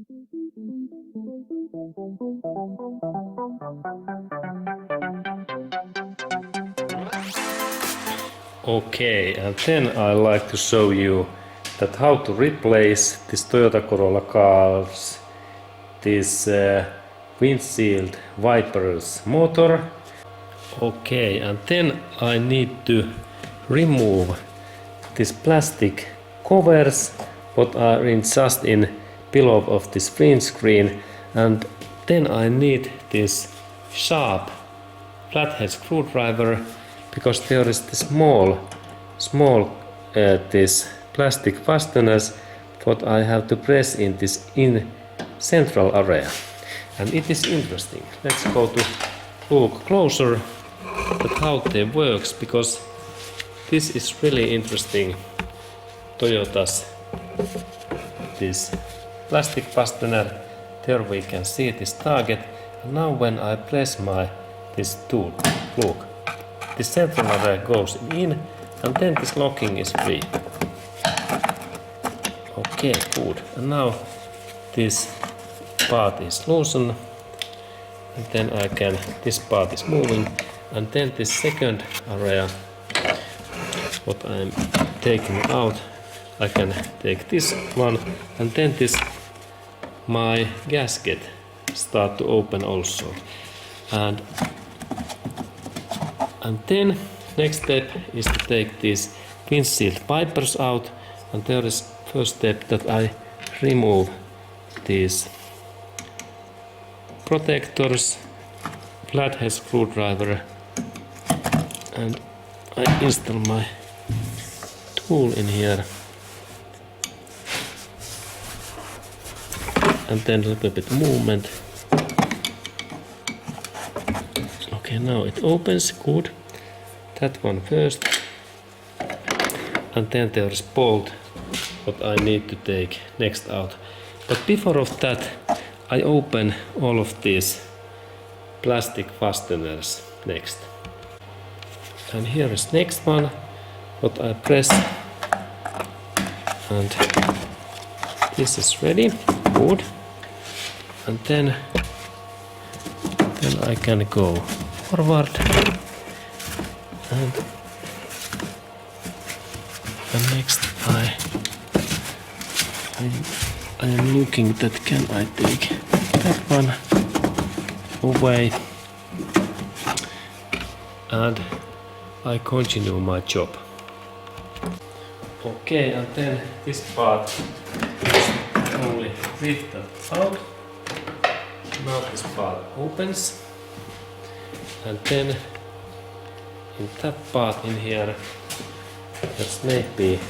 Okay, and then I like to show you that how to replace this Toyota Corolla cars, this windshield wipers motor. Okay, and then I need to remove these plastic covers what are just in below of this windscreen, and then I need this sharp flathead screwdriver, because there is this small this plastic fasteners what I have to press in this central area, and it is interesting. Let's go to look closer at how they works, because this is really interesting. Toyota's this plastic fastener, there we can see this target, and now when I press this tool, look, the central area goes in, and then this locking is free. Okay, good. And now this part is loosened, and then this part is moving, and then this second area what I'm taking out, I can take this one, and then my gasket start to open also. And then next step is to take these windshield wipers out, and there is first step that I remove these protectors, flathead screwdriver, and I install my tool in here, and then a little bit movement. Okay, now it opens, good. That one first, and then there is bolt what I need to take next out. But before of that, I open all of these plastic fasteners next. And here is next one what I press, and this is ready, good. And then I can go forward, and next I am looking that can I take that one away, and I continue my job. Okay, and then this part is only lifted out. Now this part opens, and then in that part in here there's maybe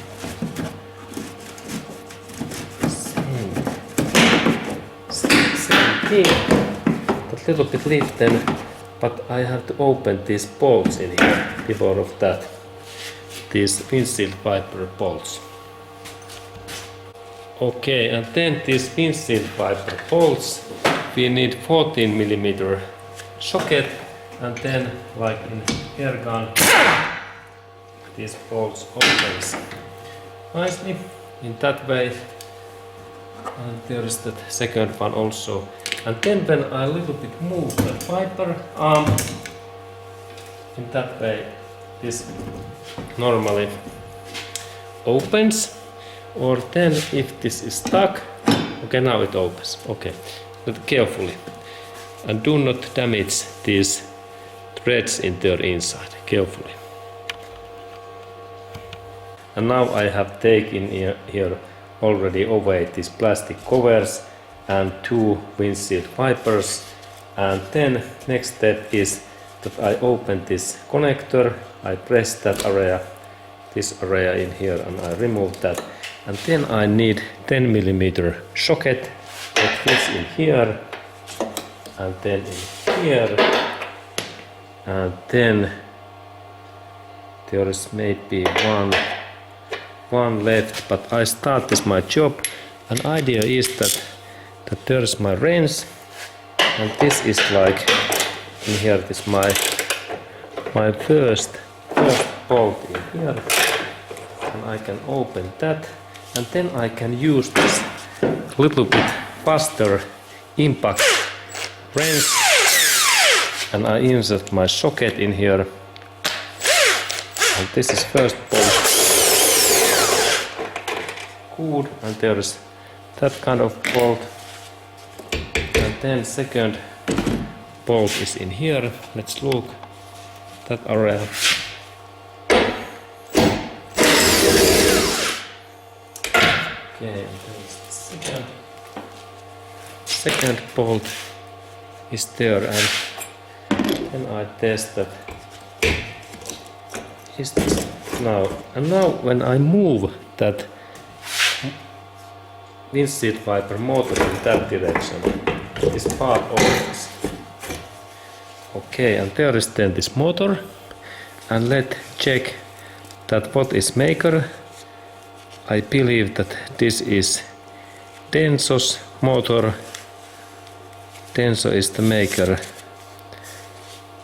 17, that little bit lifted, but I have to open these bolts in here before of that, these windshield wiper bolts. Okay, and then these windshield wiper bolts, we need 14mm socket, and then like in air gun, these bolts opens nicely in that way, and there is that second one also. And then when I little bit move the wiper arm in that way, this normally opens, or then if this is stuck, okay, now it opens. Okay, but carefully, and do not damage these threads in their inside, carefully. And now I have taken here already away these plastic covers and 2 windshield wipers, and then next step is that I open this connector, I press that area, this area in here, and I remove that, and then I need 10mm socket that fits in here, and then in here, and then there is maybe one left, but I start this my job, and idea is that there is my wrench, and this is like in here, this my first bolt in here, and I can open that, and then I can use this little bit faster impact wrench, and I insert my socket in here, and this is first bolt. Good, and there is that kind of bolt, and then second bolt is in here. Let's look that area. Okay, and there is the second bolt is there, and then I test that is this now. And now when I move that windshield wiper motor in that direction, this part opens. Okay, and there is then this motor, and let's check that what is maker. I believe that this is Denso's motor. Denso is the maker,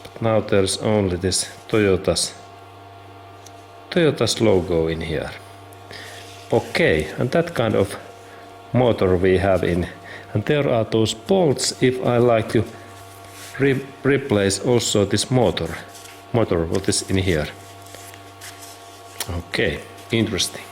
but now there's only this Toyota's logo in here. Okay, and that kind of motor we have in, and there are those bolts if I like to replace also this motor what is in here. Okay, interesting.